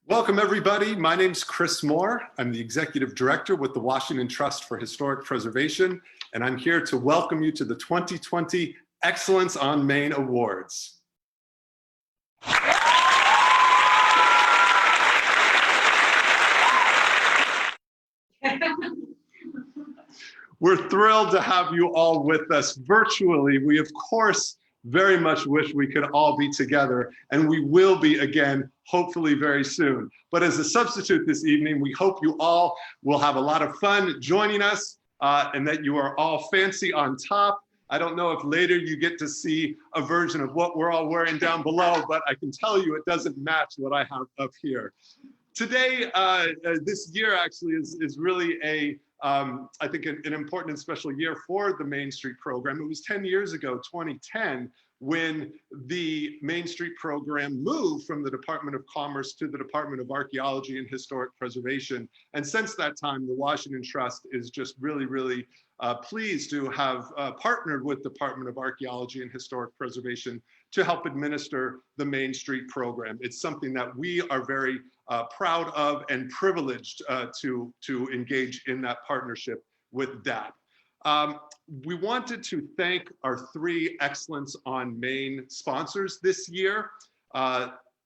Welcome, everybody. My name's Chris Moore. I'm the Executive Director with the Washington Trust for Historic Preservation, and I'm here to welcome you to the 2020 Excellence on Main Awards. We're thrilled to have you all with us virtually. We, of course, very much wish we could all be together, and we will be again, hopefully very soon. But as a substitute this evening, we hope you all will have a lot of fun joining us and that you are all fancy on top. I don't know if later you get to see a version of what we're all wearing down below, but I can tell you it doesn't match what I have up here. Today, this year actually is really I think an important and special year for the Main Street program. It was 10 years ago, 2010, when the Main Street program moved from the Department of Commerce to the Department of Archaeology and Historic Preservation. And since that time, the Washington Trust is just really pleased to have partnered with the Department of Archaeology and Historic Preservation to help administer the Main Street program. It's something that we are very proud of and privileged to engage in that partnership with DAP. We wanted to thank our three Excellence on Main sponsors this year.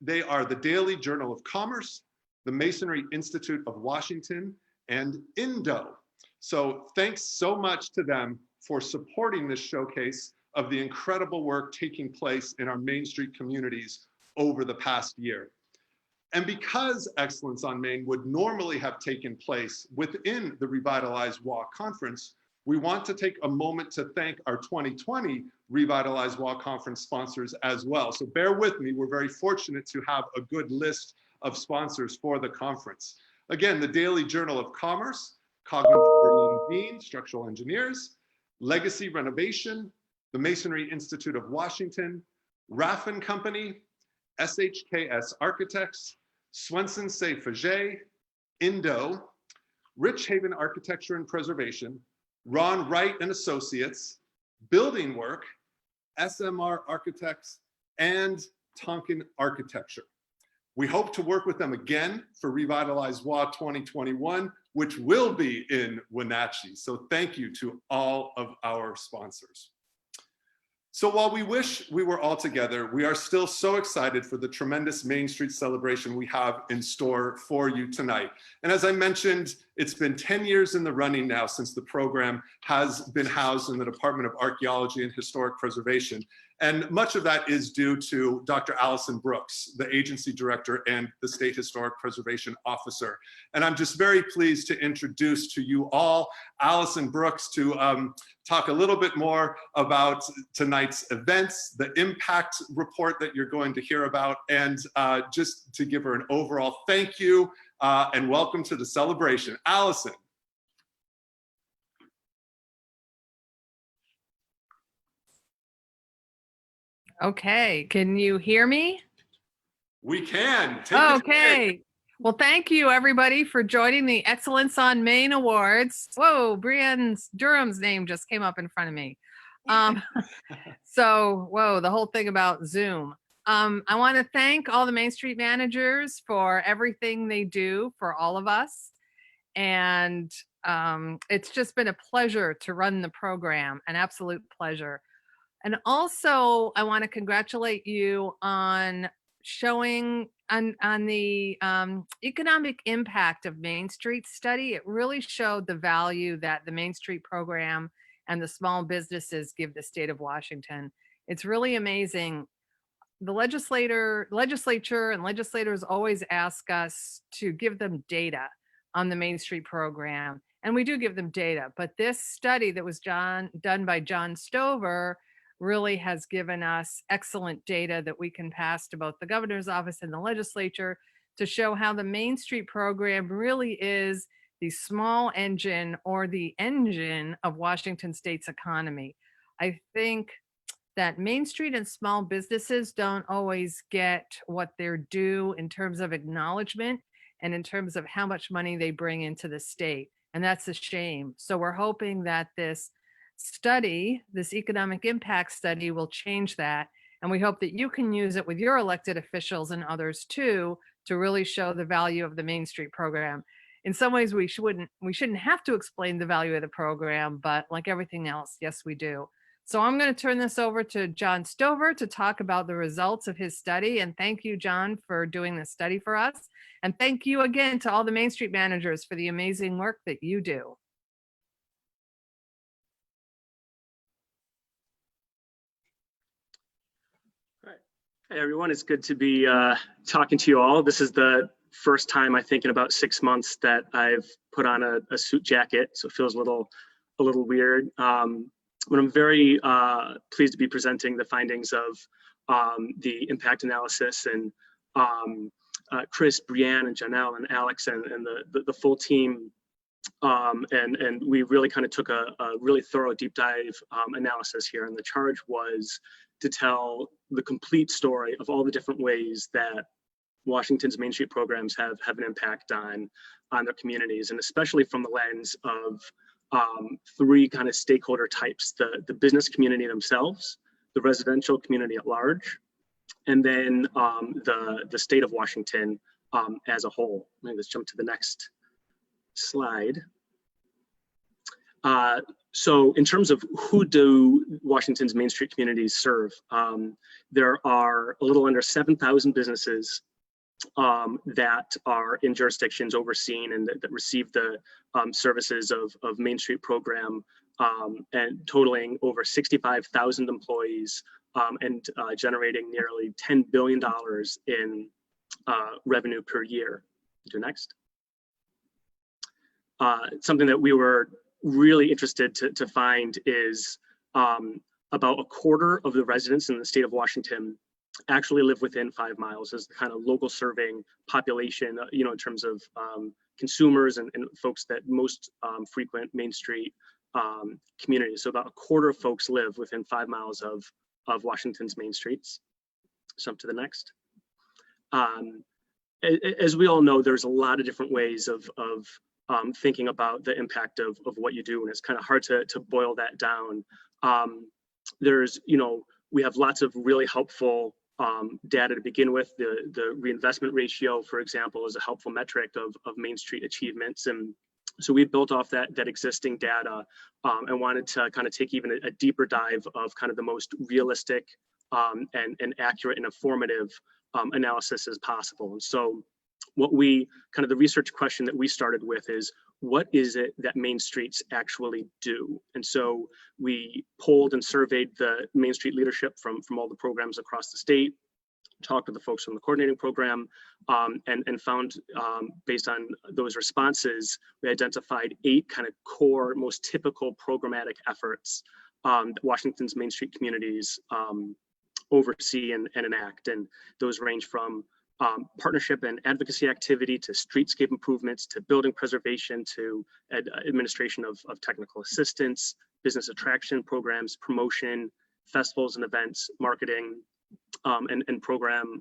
They are the Daily Journal of Commerce, the Masonry Institute of Washington, and Indo. So thanks so much to them for supporting this showcase of the incredible work taking place in our Main Street communities over the past year. And because Excellence on Main would normally have taken place within the RevitalizeWA conference, we want to take a moment to thank our 2020 RevitalizeWA conference sponsors as well. So bear with me, we're very fortunate to have a good list of sponsors for the conference. Again, the Daily Journal of Commerce, Cognitive Dean, Structural Engineers, Legacy Renovation, the Masonry Institute of Washington, Raff & Company, SHKS Architects, Swenson Say Faget, Indo, Rich Haven Architecture and Preservation, Ron Wright and Associates, Building Work, SMR Architects, and Tonkin Architecture. We hope to work with them again for RevitalizeWA 2021, which will be in Wenatchee. So thank you to all of our sponsors. So while we wish we were all together, we are still so excited for the tremendous Main Street celebration we have in store for you tonight. And as I mentioned, it's been 10 years in the running now since the program has been housed in the Department of Archaeology and Historic Preservation. And much of that is due to Dr. Allison Brooks, the agency director and the State Historic Preservation Officer. And I'm just very pleased to introduce to you all Allison Brooks to talk a little bit more about tonight's events, the impact report that you're going to hear about, and just to give her an overall thank you and welcome to the celebration. Allison. Okay, can you hear me? We can. Okay. Well, thank you everybody for joining the Excellence on Main Awards. Whoa, Brienne Durham's name just came up in front of me. So, whoa, the whole thing about Zoom. I want to thank all the Main Street managers for everything they do for all of us. And it's just been a pleasure to run the program, an absolute pleasure. And also, I want to congratulate you on showing on the economic impact of Main Street study. It really showed the value that the Main Street program and the small businesses give the state of Washington. It's really amazing. The legislature and legislators always ask us to give them data on the Main Street program. And we do give them data, but this study that was done by John Stover really has given us excellent data that we can pass to both the governor's office and the legislature to show how the Main Street program really is the small engine or the engine of Washington State's economy. I think that Main Street and small businesses don't always get what they're due in terms of acknowledgement and in terms of how much money they bring into the state. And that's a shame. So we're hoping that this study, this economic impact study, will change that. And we hope that you can use it with your elected officials and others too, to really show the value of the Main Street program. In some ways, we shouldn't have to explain the value of the program, but like everything else, yes, we do. So I'm going to turn this over to John Stover to talk about the results of his study. And thank you, John, for doing this study for us. And thank you again to all the Main Street managers for the amazing work that you do. Hey everyone, it's good to be talking to you all. This is the first time, I think, in about 6 months that I've put on a suit jacket, so it feels a little weird. But I'm very pleased to be presenting the findings of the impact analysis, and Chris, Brianne, and Janelle, and Alex, and the full team. And we really kind of took a really thorough deep dive analysis here, and the charge was to tell the complete story of all the different ways that Washington's Main Street programs have an impact on their communities, and especially from the lens of three kind of stakeholder types: the business community themselves, the residential community at large, and then the state of Washington as a whole. Let's jump to the next slide. So in terms of who do Washington's Main Street communities serve, there are a little under 7,000 businesses that are in jurisdictions overseen and that receive the services of Main Street program, and totaling over 65,000 employees, and generating nearly $10 billion in revenue per year. Do next. Something that we were really interested to find is about a quarter of the residents in the state of Washington actually live within 5 miles as the kind of local serving population, you know, in terms of consumers and folks that most frequent Main Street communities. So about a quarter of folks live within 5 miles of Washington's main streets. So up to the next. As we all know, there's a lot of different ways of thinking about the impact of what you do, and it's kind of hard to boil that down. There's, you know, we have lots of really helpful data to begin with. The reinvestment ratio, for example, is a helpful metric of Main Street achievements, and so we built off that existing data and wanted to kind of take even a deeper dive of kind of the most realistic and accurate and informative analysis as possible. And so what we kind of the research question that we started with is, what is it that Main Streets actually do? And so we polled and surveyed the Main Street leadership from all the programs across the state, talked to the folks from the coordinating program, and found, based on those responses, we identified 8 kind of core, most typical programmatic efforts that Washington's Main Street communities oversee and enact. And those range from partnership and advocacy activity to streetscape improvements to building preservation to administration of technical assistance, business attraction programs, promotion, festivals and events, marketing, and program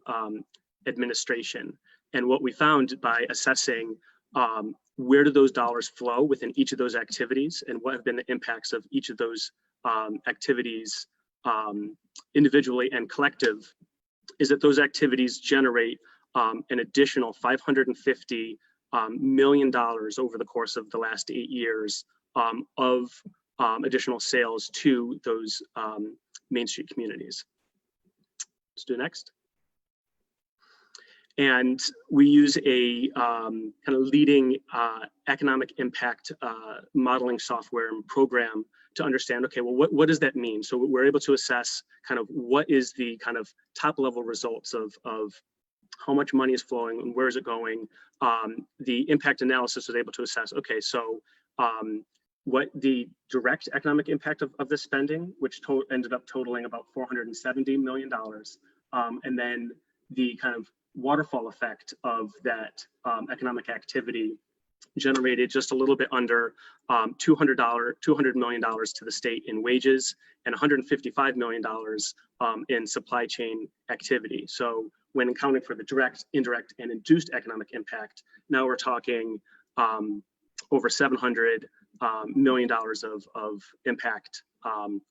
administration. And what we found by assessing where do those dollars flow within each of those activities and what have been the impacts of each of those activities individually and collective, is that those activities generate an additional $550 million over the course of the last 8 years of additional sales to those Main Street communities. Let's do next. And we use a kind of leading economic impact modeling software and program to understand, okay, well, what does that mean? So we're able to assess kind of what is the kind of top level results of how much money is flowing and where is it going. The impact analysis was able to assess, okay, so what the direct economic impact of this spending, which ended up totaling about $470 million. And then the kind of waterfall effect of that economic activity generated just a little bit under $200 million to the state in wages and $155 million in supply chain activity. So when accounting for the direct, indirect, and induced economic impact, now we're talking over $700 million of impact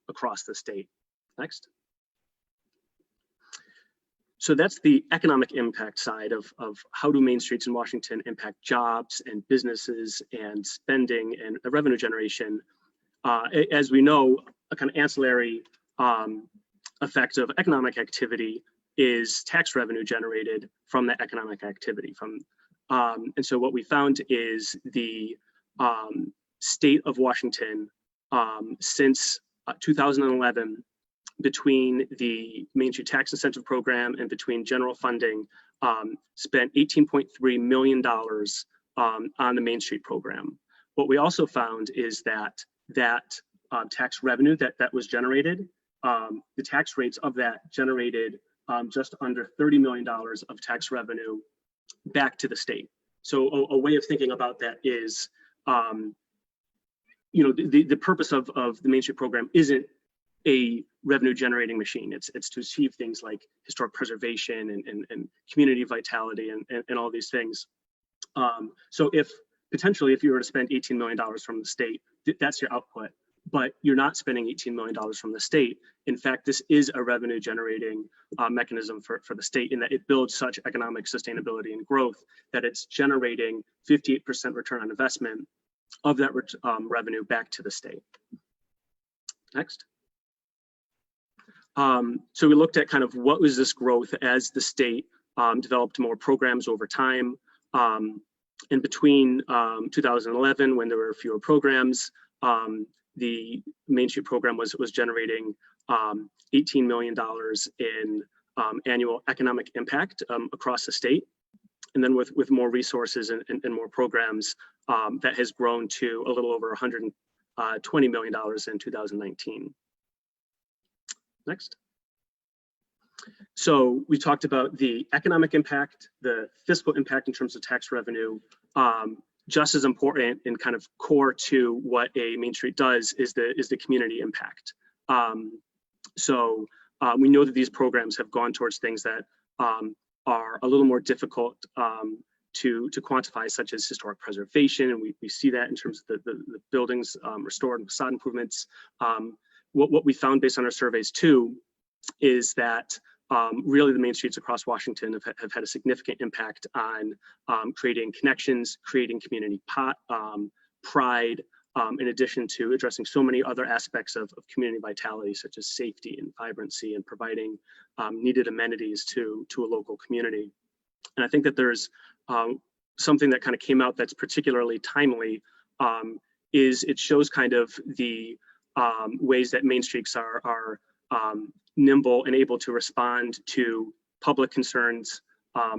across the state. Next. So that's the economic impact side of how do main streets in Washington impact jobs and businesses and spending and revenue generation. As we know, a kind of ancillary effect of economic activity is tax revenue generated from that economic activity. And so what we found is the state of Washington since 2011, between the Main Street Tax Incentive Program and between general funding, spent $18.3 million on the Main Street program. What we also found is that tax revenue that was generated, the tax rates of that generated just under $30 million of tax revenue back to the state. So a way of thinking about that is, the purpose of the Main Street program isn't a revenue generating machine. It's to achieve things like historic preservation and community vitality and all these things. So if you were to spend $18 million from the state, that's your output, but you're not spending $18 million from the state. In fact, this is a revenue generating mechanism for the state, in that it builds such economic sustainability and growth that it's generating 58% return on investment of that revenue back to the state. Next. So we looked at kind of what was this growth as the state developed more programs over time. In between 2011, when there were fewer programs, the Main Street program was generating $18 million in annual economic impact across the state. And then with more resources and more programs, that has grown to a little over $120 million in 2019. Next. So we talked about the economic impact, the fiscal impact in terms of tax revenue. Just as important and kind of core to what a Main Street does is the community impact. So we know that these programs have gone towards things that are a little more difficult to quantify, such as historic preservation, and we see that in terms of the buildings restored and facade improvements. What we found based on our surveys too is that really the main streets across Washington have had a significant impact on creating connections, creating community pride, in addition to addressing so many other aspects of community vitality, such as safety and vibrancy, and providing needed amenities to a local community. And I think that there's something that kind of came out that's particularly timely, is it shows kind of the ways that main streets are nimble and able to respond to public concerns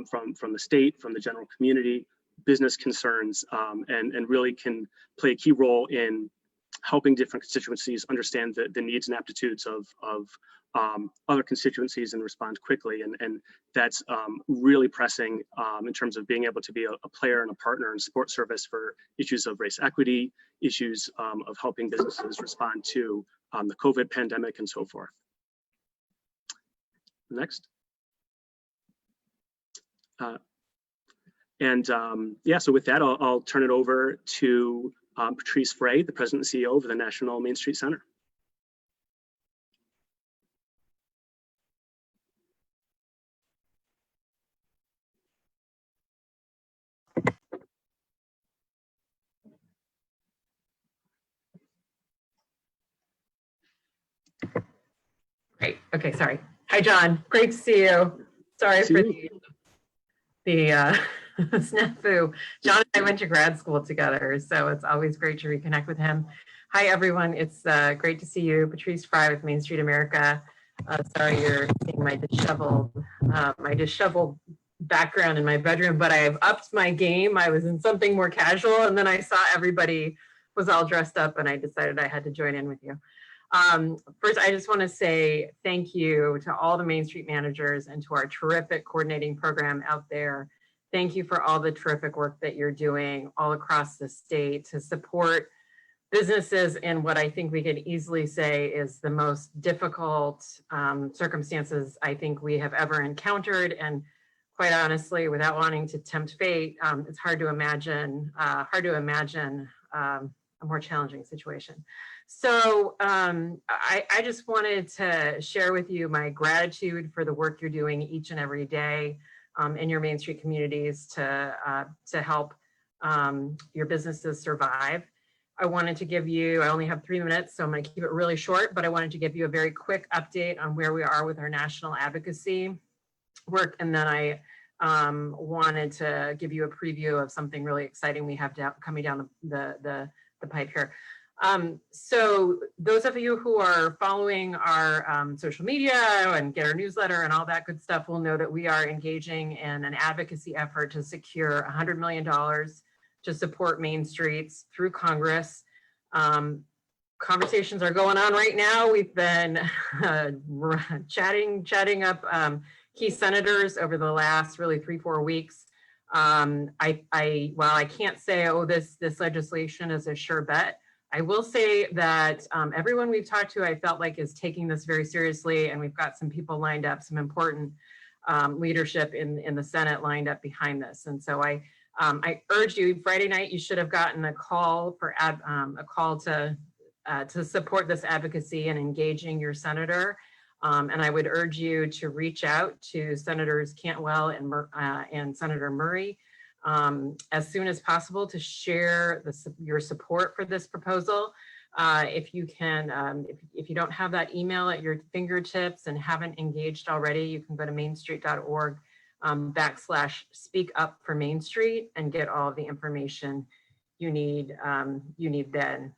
from the state, from the general community, business concerns, and really can play a key role in helping different constituencies understand the needs and aptitudes of other constituencies and respond quickly. And that's really pressing in terms of being able to be a player and a partner in support service for issues of race equity, issues of helping businesses respond to the COVID pandemic and so forth. Next. Yeah, so with that, I'll turn it over to Patrice Frey, the President and CEO of the National Main Street Center. Great. Okay, sorry. Hi, John. Great to see you. Sorry for the snafu. John and I went to grad school together, so it's always great to reconnect with him. Hi, everyone. It's great to see you. Patrice Frey with Main Street America. Sorry you're seeing my disheveled background in my bedroom, but I have upped my game. I was in something more casual, and then I saw everybody was all dressed up, and I decided I had to join in with you. First, I just want to say thank you to all the Main Street managers and to our terrific coordinating program out there. Thank you for all the terrific work that you're doing all across the state to support businesses in what I think we could easily say is the most difficult circumstances I think we have ever encountered. And quite honestly, without wanting to tempt fate, it's hard to imagine more challenging situation. So I just wanted to share with you my gratitude for the work you're doing each and every day in your Main Street communities to help your businesses survive. I wanted to give you, I only have 3 minutes, so I'm going to keep it really short, but I wanted to give you a very quick update on where we are with our national advocacy work. And then I wanted to give you a preview of something really exciting we have coming down the pipe here. So those of you who are following our social media and get our newsletter and all that good stuff will know that we are engaging in an advocacy effort to secure $100 million to support Main Streets through Congress. Conversations are going on right now. We've been chatting up key senators over the last really 3-4 weeks. While I can't say, oh, this legislation is a sure bet, I will say that everyone we've talked to, I felt like is taking this very seriously, and we've got some people lined up, some important leadership in the Senate lined up behind this. And so I urge you, Friday night, you should have gotten a call for to support this advocacy and engaging your senator. And I would urge you to reach out to Senators Cantwell and Senator Murray as soon as possible to share your support for this proposal. If you can, if you don't have that email at your fingertips and haven't engaged already, you can go to mainstreet.org /speak up for Main Street and get all of the information you need then.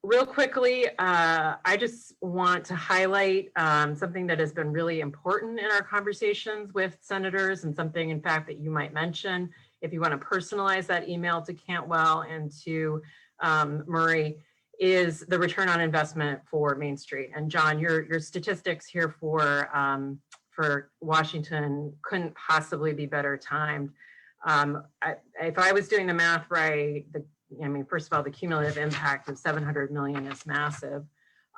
Real quickly, I just want to highlight something that has been really important in our conversations with senators, and something, in fact, that you might mention if you want to personalize that email to Cantwell and to Murray, is the return on investment for Main Street. And John, your statistics here for Washington couldn't possibly be better timed. If I was doing the math right, first of all, the cumulative impact of 700 million is massive.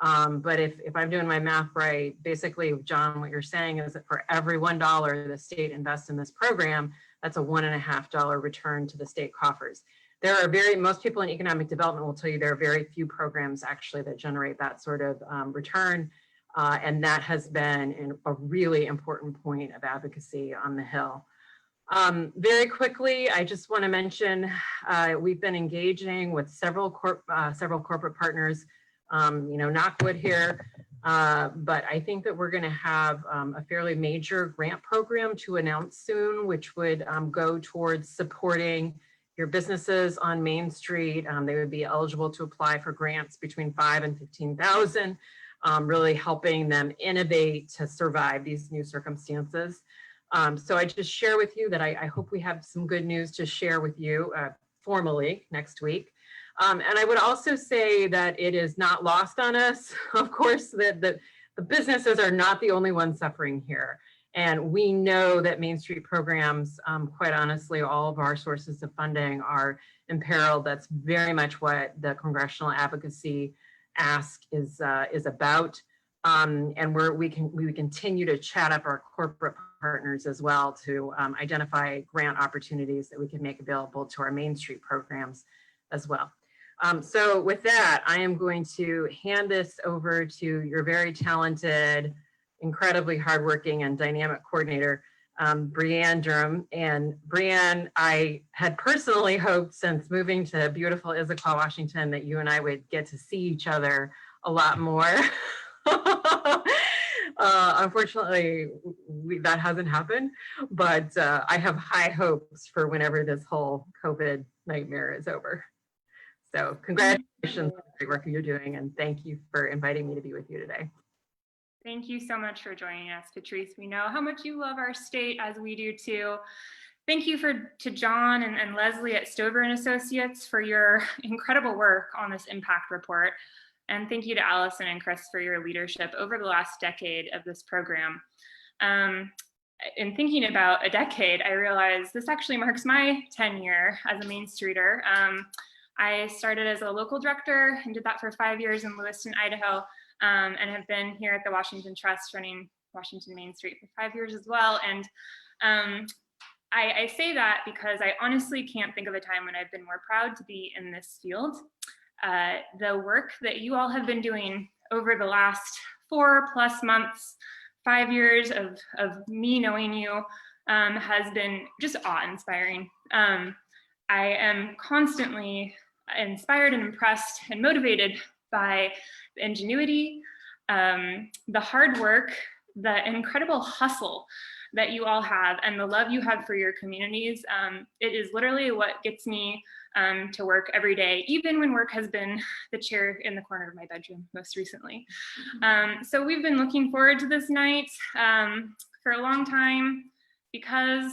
But if I'm doing my math right, basically, John, what you're saying is that for every $1 the state invests in this program, that's a $1.50 return to the state coffers. There are most people in economic development will tell you there are very few programs actually that generate that sort of return. And that has been a really important point of advocacy on the Hill. Very quickly, I just want to mention we've been engaging with several corporate partners, knock wood here, but I think that we're going to have a fairly major grant program to announce soon, which would go towards supporting your businesses on Main Street. They would be eligible to apply for grants between $5,000 and $15,000, really helping them innovate to survive these new circumstances. So I just share with you that I hope we have some good news to share with you formally next week. And I would also say that it is not lost on us, of course, that the businesses are not the only ones suffering here. And we know that Main Street programs, quite honestly, all of our sources of funding are imperiled. That's very much what the congressional advocacy ask is about. And we continue to chat up our corporate partners as well to identify grant opportunities that we can make available to our Main Street programs as well. So with that, I am going to hand this over to your very talented, incredibly hardworking and dynamic coordinator, Brianne Durham. And Brianne, I had personally hoped since moving to beautiful Issaquah, Washington, that you and I would get to see each other a lot more. Unfortunately, that hasn't happened, but I have high hopes for whenever this whole COVID nightmare is over. So congratulations on the great work you're doing, and thank you for inviting me to be with you today. Thank you so much for joining us, Patrice. We know how much you love our state, as we do too. Thank you to John and Leslie at Stover and Associates for your incredible work on this impact report. And thank you to Allison and Chris for your leadership over the last decade of this program. In thinking about a decade, I realized this actually marks my tenure as a Main Streeter. I started as a local director and did that for 5 years in Lewiston, Idaho, and have been here at the Washington Trust running Washington Main Street for 5 years as well. And I say that because I honestly can't think of a time when I've been more proud to be in this field. The work that you all have been doing over the last 4+ months, 5 years of me knowing you has been just awe-inspiring. I am constantly inspired and impressed and motivated by the ingenuity, the hard work, the incredible hustle that you all have, and the love you have for your communities. It is literally what gets me to work every day, even when work has been the chair in the corner of my bedroom most recently. So we've been looking forward to this night for a long time because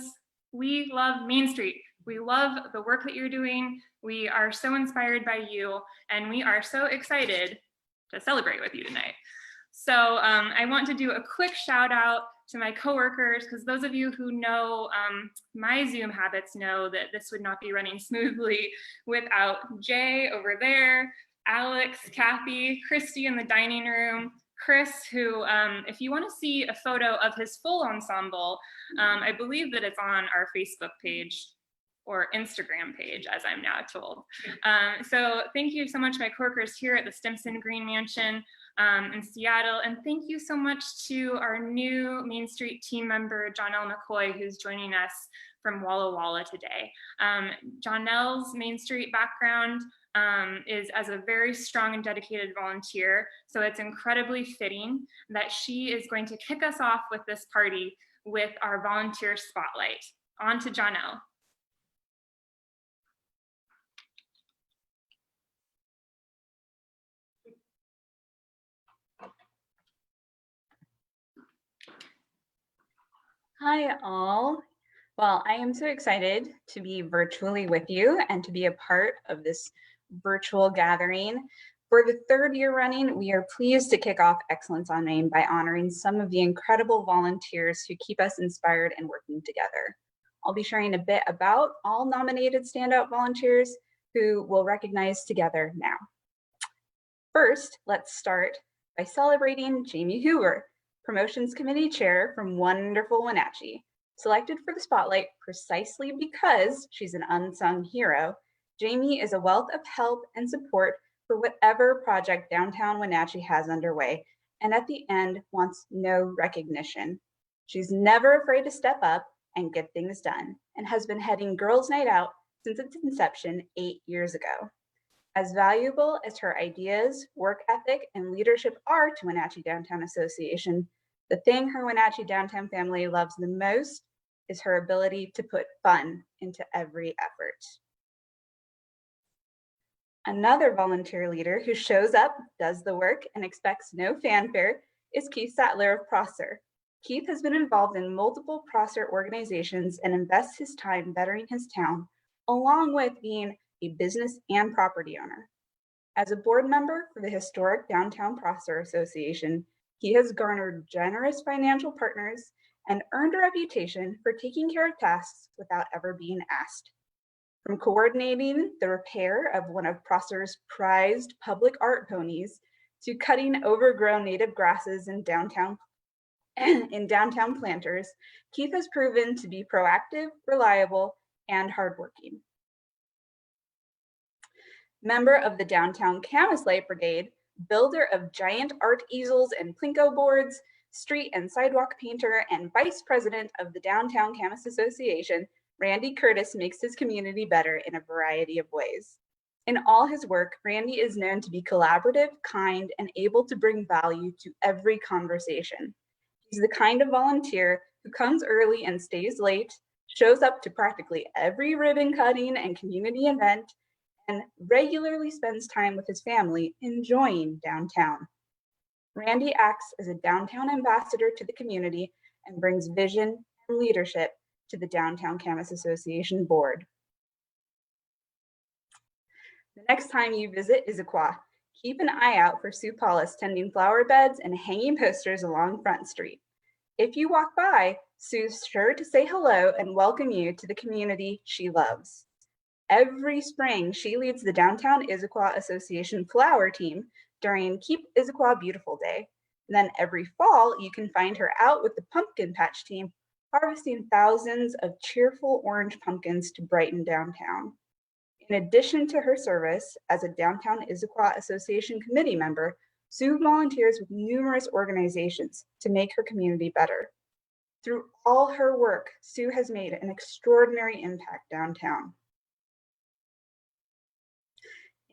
we love Main Street. We love the work that you're doing. We are so inspired by you, and we are so excited to celebrate with you tonight. So I want to do a quick shout out to my coworkers, because those of you who know my Zoom habits know that this would not be running smoothly without Jay over there, Alex, Kathy, Christy in the dining room, Chris, who, if you want to see a photo of his full ensemble, I believe that it's on our Facebook page or Instagram page, as I'm now told. So thank you so much, my coworkers here at the Stimson Green Mansion in Seattle. And thank you so much to our new Main Street team member, Jonelle McCoy, who's joining us from Walla Walla today. Jonelle's Main Street background is as a very strong and dedicated volunteer. So it's incredibly fitting that she is going to kick us off with this party with our volunteer spotlight. On to Jonelle. Hi all. Well, I am so excited to be virtually with you and to be a part of this virtual gathering. For the 3rd year running, we are pleased to kick off Excellence on Main by honoring some of the incredible volunteers who keep us inspired and working together. I'll be sharing a bit about all nominated standout volunteers who we'll recognize together now. First, let's start by celebrating Jamie Hoover, Promotions Committee Chair from wonderful Wenatchee. Selected for the spotlight precisely because she's an unsung hero, Jamie is a wealth of help and support for whatever project downtown Wenatchee has underway, and at the end wants no recognition. She's never afraid to step up and get things done, and has been heading Girls' Night Out since its inception 8 years ago. As valuable as her ideas, work ethic, and leadership are to Wenatchee Downtown Association, the thing her Wenatchee Downtown family loves the most is her ability to put fun into every effort. Another volunteer leader who shows up, does the work, and expects no fanfare is Keith Sattler of Prosser. Keith has been involved in multiple Prosser organizations and invests his time bettering his town, along with being a business and property owner. As a board member for the historic Downtown Prosser Association, he has garnered generous financial partners and earned a reputation for taking care of tasks without ever being asked. From coordinating the repair of one of Prosser's prized public art ponies to cutting overgrown native grasses in downtown planters, Keith has proven to be proactive, reliable, and hardworking. Member of the Downtown Camas Light Brigade, builder of giant art easels and Plinko boards, street and sidewalk painter, and vice president of the Downtown Camas Association, Randy Curtis makes his community better in a variety of ways. In all his work, Randy is known to be collaborative, kind, and able to bring value to every conversation. He's the kind of volunteer who comes early and stays late, shows up to practically every ribbon cutting and community event, and regularly spends time with his family enjoying downtown. Randy acts as a downtown ambassador to the community and brings vision and leadership to the Downtown Camas Association board. The next time you visit Issaquah, keep an eye out for Sue Paulus tending flower beds and hanging posters along Front Street. If you walk by, Sue's sure to say hello and welcome you to the community she loves. Every spring, she leads the Downtown Issaquah Association flower team during Keep Issaquah Beautiful Day. And then every fall, you can find her out with the Pumpkin Patch team harvesting thousands of cheerful orange pumpkins to brighten downtown. In addition to her service as a Downtown Issaquah Association committee member, Sue volunteers with numerous organizations to make her community better. Through all her work, Sue has made an extraordinary impact downtown.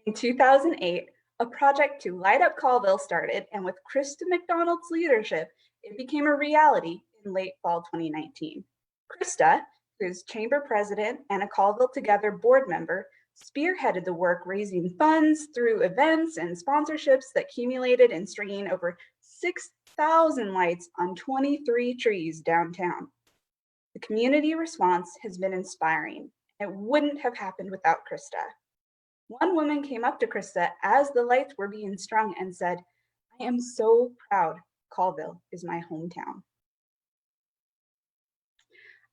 In 2008, a project to light up Colville started, and with Christa McDonald's leadership, it became a reality in late fall 2019. Christa, who is chamber president and a Colville Together board member, spearheaded the work, raising funds through events and sponsorships that accumulated in stringing over 6,000 lights on 23 trees downtown. The community response has been inspiring. It wouldn't have happened without Christa. One woman came up to Christa as the lights were being strung and said, "I am so proud Colville is my hometown."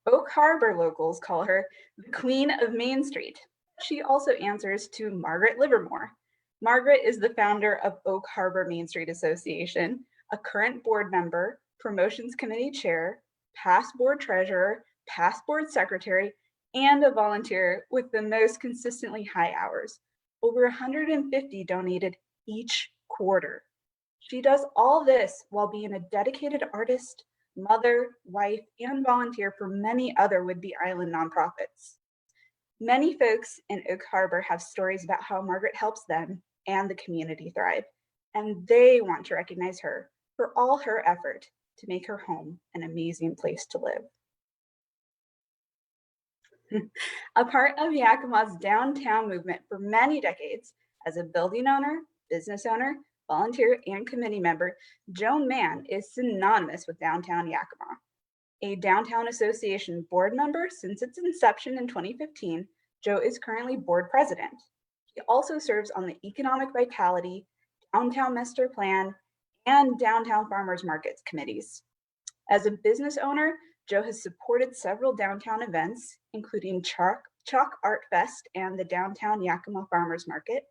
Oak Harbor locals call her the Queen of Main Street. She also answers to Margaret Livermore. Margaret is the founder of Oak Harbor Main Street Association, a current board member, promotions committee chair, past board treasurer, past board secretary, and a volunteer with the most consistently high hours. Over 150 donated each quarter. She does all this while being a dedicated artist, mother, wife, and volunteer for many other Whidbey Island nonprofits. Many folks in Oak Harbor have stories about how Margaret helps them and the community thrive, and they want to recognize her for all her effort to make her home an amazing place to live. A part of Yakima's downtown movement for many decades, as a building owner, business owner, volunteer, and committee member, Joan Mann is synonymous with downtown Yakima. A Downtown Association board member since its inception in 2015, Joe is currently board president. He also serves on the Economic Vitality, Downtown Master Plan, and Downtown Farmers Markets committees. As a business owner, Joe has supported several downtown events, including Chalk Art Fest and the Downtown Yakima Farmers Market.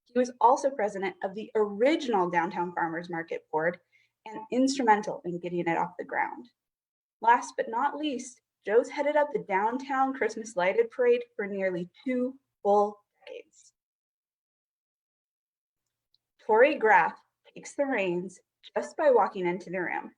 He was also president of the original Downtown Farmers Market board and instrumental in getting it off the ground. Last but not least, Joe's headed up the Downtown Christmas Lighted Parade for nearly 2 full decades. Tory Graf takes the reins just by walking into the room.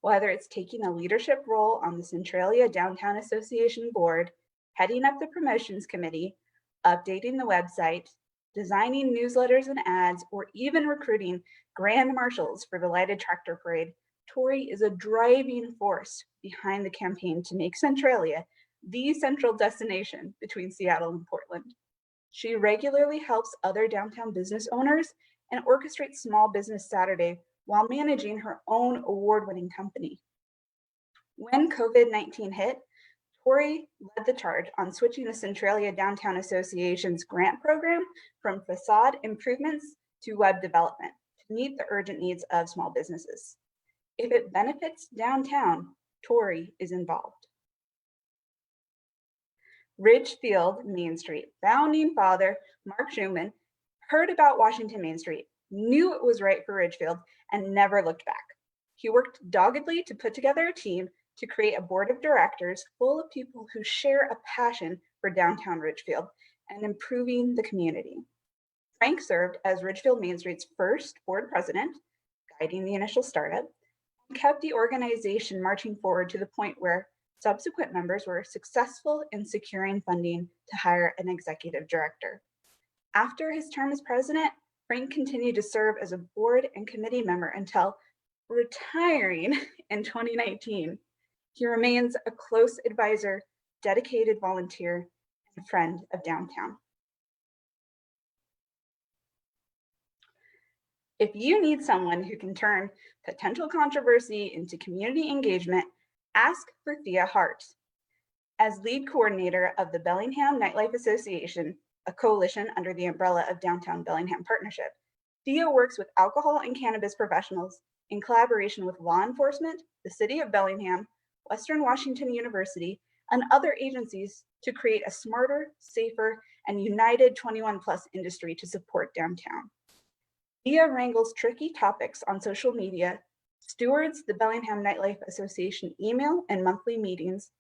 Whether it's taking a leadership role on the Centralia Downtown Association board, heading up the promotions committee, updating the website, designing newsletters and ads, or even recruiting grand marshals for the lighted tractor parade, Tory is a driving force behind the campaign to make Centralia the central destination between Seattle and Portland. She regularly helps other downtown business owners and orchestrates Small Business Saturday while managing her own award-winning company. When COVID-19 hit, Tory led the charge on switching the Centralia Downtown Association's grant program from facade improvements to web development to meet the urgent needs of small businesses. If it benefits downtown, Tory is involved. Ridgefield Main Street founding father, Mark Shuman, heard about Washington Main Street, knew it was right for Ridgefield, and never looked back. He worked doggedly to put together a team to create a board of directors full of people who share a passion for downtown Ridgefield and improving the community. Frank served as Ridgefield Main Street's first board president, guiding the initial startup, and kept the organization marching forward to the point where subsequent members were successful in securing funding to hire an executive director. After his term as president, Frank continued to serve as a board and committee member until retiring in 2019. He remains a close advisor, dedicated volunteer, and friend of downtown. If you need someone who can turn potential controversy into community engagement, ask for Thea Hart. As lead coordinator of the Bellingham Nightlife Association, a coalition under the umbrella of Downtown Bellingham Partnership, Thea works with alcohol and cannabis professionals in collaboration with law enforcement, the City of Bellingham, Western Washington University, and other agencies to create a smarter, safer, and united 21+ industry to support downtown. Thea wrangles tricky topics on social media, stewards the Bellingham Nightlife Association email and monthly meetings,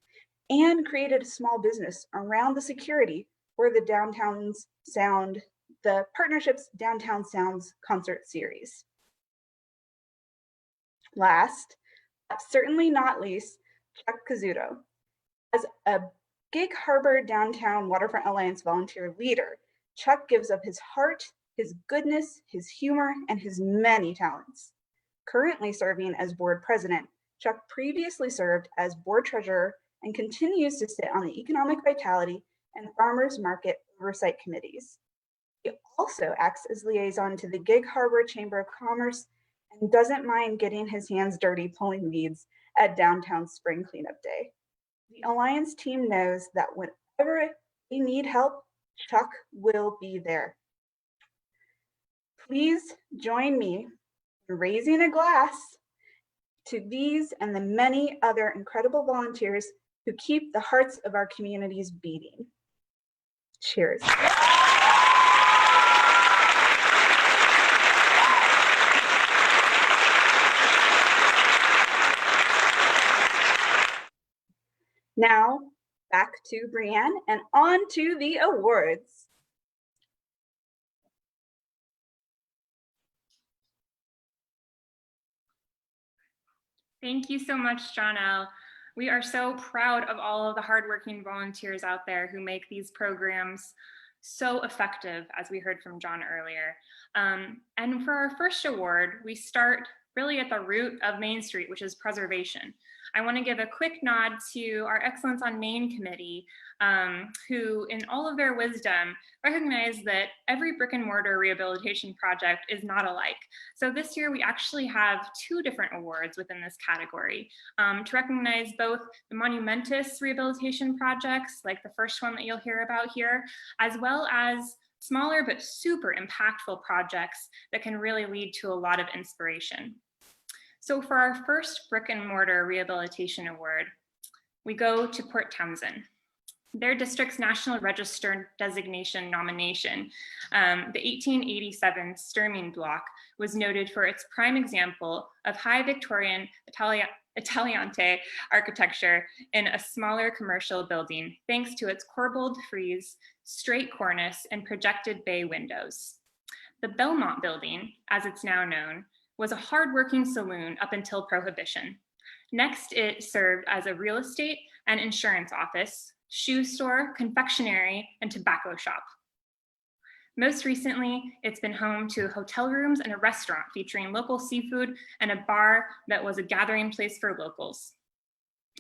and created a small business around the security for the partnership's Downtown Sounds concert series. Last, but certainly not least, Chuck Cuzzetto. As a Gig Harbor Downtown Waterfront Alliance volunteer leader, Chuck gives up his heart, his goodness, his humor, and his many talents. Currently serving as board president, Chuck previously served as board treasurer and continues to sit on the Economic Vitality and Farmers Market Oversight Committees. He also acts as liaison to the Gig Harbor Chamber of Commerce and doesn't mind getting his hands dirty pulling weeds at downtown Spring Cleanup Day. The Alliance team knows that whenever they need help, Chuck will be there. Please join me in raising a glass to these and the many other incredible volunteers who keep the hearts of our communities beating. Cheers. Now, back to Brianne and on to the awards. Thank you so much, Johnelle. We are so proud of all of the hardworking volunteers out there who make these programs so effective, as we heard from John earlier. And for our first award, we start really at the root of Main Street, which is preservation. I want to give a quick nod to our Excellence on Main Committee, who in all of their wisdom recognize that every brick and mortar rehabilitation project is not alike. So this year we actually have 2 different awards within this category to recognize both the monumentous rehabilitation projects, like the first one that you'll hear about here, as well as smaller but super impactful projects that can really lead to a lot of inspiration. So for our first brick and mortar rehabilitation award, we go to Port Townsend. Their district's National Register designation nomination, the 1887 Sturming Block, was noted for its prime example of high Victorian Italianate architecture in a smaller commercial building, thanks to its corbelled frieze, straight cornice, and projected bay windows. The Belmont Building, as it's now known, was a hardworking saloon up until Prohibition. Next, it served as a real estate and insurance office, shoe store, confectionery, and tobacco shop. Most recently, it's been home to hotel rooms and a restaurant featuring local seafood and a bar that was a gathering place for locals.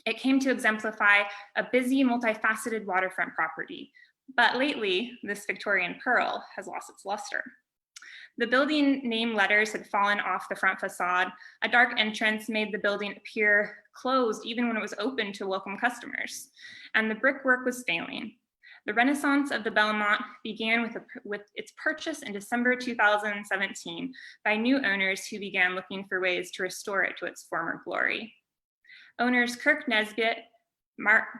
It came to exemplify a busy, multifaceted waterfront property, but lately, this Victorian pearl has lost its luster. The building name letters had fallen off the front facade. A dark entrance made the building appear closed even when it was open to welcome customers. And the brickwork was failing. The renaissance of the Belmont began with its purchase in December 2017 by new owners who began looking for ways to restore it to its former glory. Owners Kirk Nesbitt,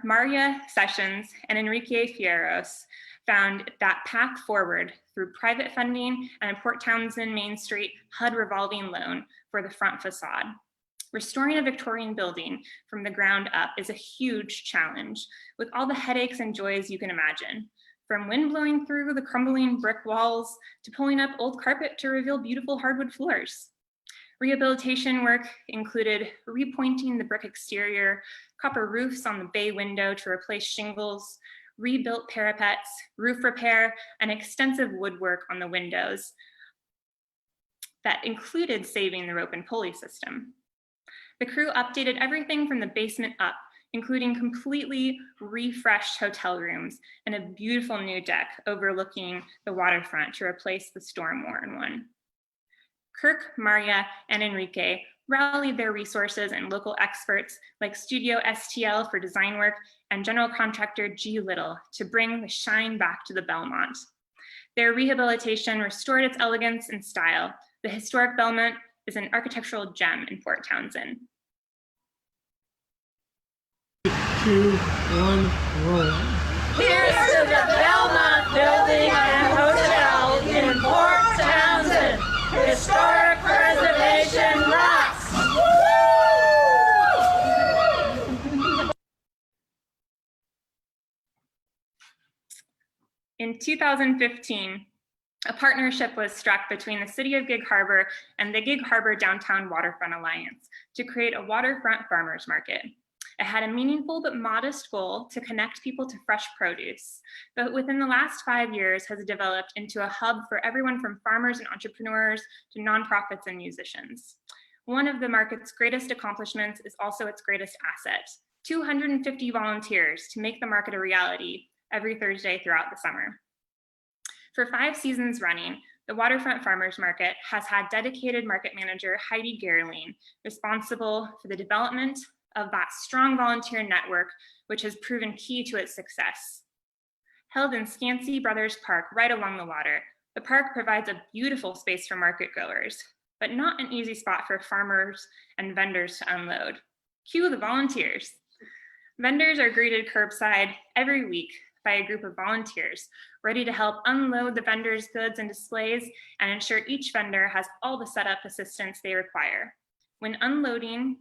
Maria Sessions, and Enrique Fierros found that path forward through private funding and a Port Townsend Main Street HUD revolving loan for the front facade. Restoring a Victorian building from the ground up is a huge challenge, with all the headaches and joys you can imagine, from wind blowing through the crumbling brick walls to pulling up old carpet to reveal beautiful hardwood floors. Rehabilitation work included repointing the brick exterior, copper roofs on the bay window to replace shingles, rebuilt parapets, roof repair, and extensive woodwork on the windows that included saving the rope and pulley system. The crew updated everything from the basement up, including completely refreshed hotel rooms and a beautiful new deck overlooking the waterfront to replace the storm-worn one. Kirk, Maria, and Enrique rallied their resources and local experts like Studio STL for design work and general contractor G. Little to bring the shine back to the Belmont. Their rehabilitation restored its elegance and style. The historic Belmont is an architectural gem in Port Townsend. 2, 1, roll. Here's to the Belmont Building and Hotel in Port Townsend. Historic preservation rocks. In 2015, a partnership was struck between the City of Gig Harbor and the Gig Harbor Downtown Waterfront Alliance to create a waterfront farmers market. It had a meaningful but modest goal to connect people to fresh produce, but within the last 5 years has developed into a hub for everyone from farmers and entrepreneurs to nonprofits and musicians. One of the market's greatest accomplishments is also its greatest asset: 250 volunteers to make the market a reality every Thursday throughout the summer. For 5 seasons running, the Waterfront Farmers Market has had dedicated market manager Heidi Gerling responsible for the development of that strong volunteer network, which has proven key to its success. Held in Scansey Brothers Park right along the water, the park provides a beautiful space for market goers, but not an easy spot for farmers and vendors to unload. Cue the volunteers. Vendors are greeted curbside every week by a group of volunteers ready to help unload the vendors' goods and displays and ensure each vendor has all the setup assistance they require. When unloading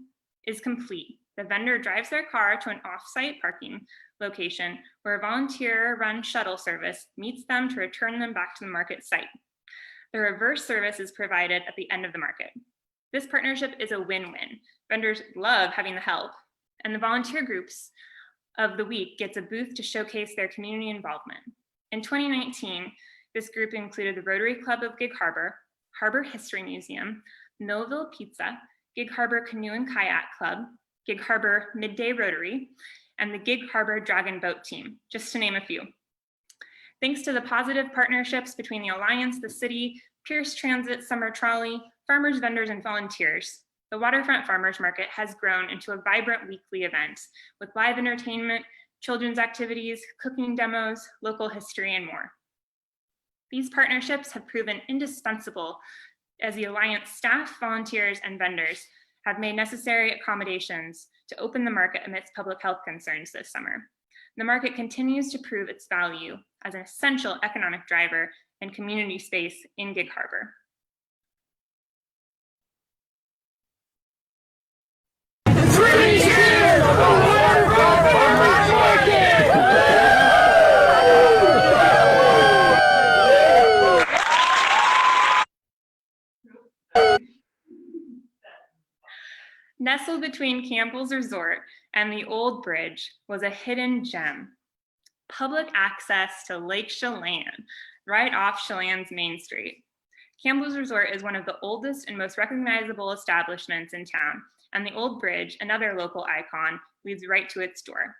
is complete, the vendor drives their car to an off-site parking location where a volunteer-run shuttle service meets them to return them back to the market site. The reverse service is provided at the end of the market. This partnership is a win-win. Vendors love having the help, and the volunteer groups of the week gets a booth to showcase their community involvement. In 2019, this group included the Rotary Club of Gig Harbor, Harbor History Museum, Millville Pizza, Gig Harbor Canoe and Kayak Club, Gig Harbor Midday Rotary, and the Gig Harbor Dragon Boat Team, just to name a few. Thanks to the positive partnerships between the Alliance, the city, Pierce Transit, Summer Trolley, farmers, vendors, and volunteers, the Waterfront Farmers Market has grown into a vibrant weekly event with live entertainment, children's activities, cooking demos, local history, and more. These partnerships have proven indispensable as the Alliance staff, volunteers, and vendors have made necessary accommodations to open the market amidst public health concerns this summer. The market continues to prove its value as an essential economic driver and community space in Gig Harbor. Nestled between Campbell's Resort and the Old Bridge was a hidden gem: public access to Lake Chelan, right off Chelan's Main Street. Campbell's Resort is one of the oldest and most recognizable establishments in town, and the Old Bridge, another local icon, leads right to its door.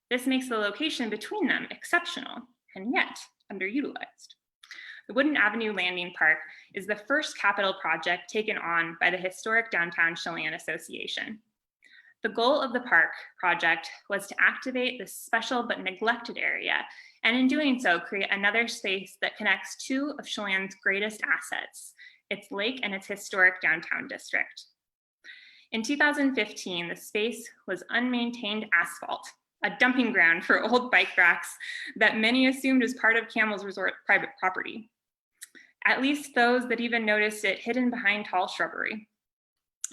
This makes the location between them exceptional and yet underutilized. The Wooden Avenue Landing Park is the first capital project taken on by the historic Downtown Chelan Association. The goal of the park project was to activate this special but neglected area, and in doing so, create another space that connects 2 of Chelan's greatest assets, its lake and its historic downtown district. In 2015, the space was unmaintained asphalt, a dumping ground for old bike racks that many assumed was part of Campbell's Resort private property. At least those that even noticed it hidden behind tall shrubbery.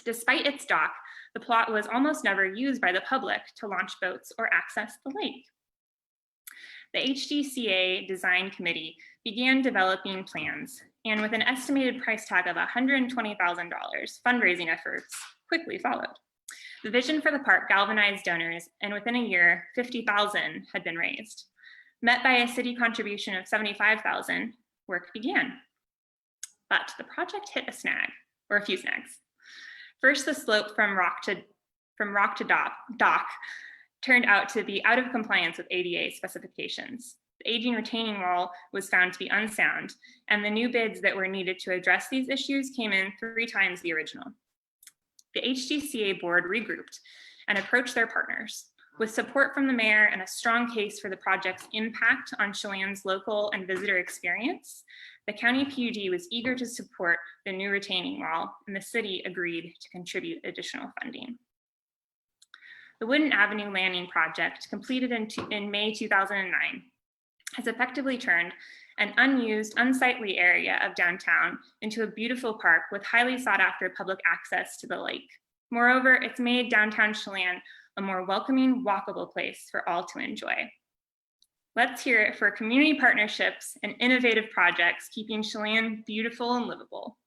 Despite its dock, the plot was almost never used by the public to launch boats or access the lake. The HDCA Design Committee began developing plans, and with an estimated price tag of $120,000, fundraising efforts quickly followed. The vision for the park galvanized donors, and within a year, $50,000 had been raised. Met by a city contribution of $75,000, work began. But the project hit a snag, or a few snags. First, the slope from rock to dock turned out to be out of compliance with ADA specifications. The aging retaining wall was found to be unsound, and the new bids that were needed to address these issues came in 3 times the original. The HDCA board regrouped and approached their partners. With support from the mayor and a strong case for the project's impact on Chelan's local and visitor experience, the county PUD was eager to support the new retaining wall, and the city agreed to contribute additional funding. The Wooden Avenue Landing project, completed in May 2009, has effectively turned an unused, unsightly area of downtown into a beautiful park with highly sought after public access to the lake. Moreover, it's made downtown Chelan a more welcoming, walkable place for all to enjoy. Let's hear it for community partnerships and innovative projects, keeping Chelan beautiful and livable.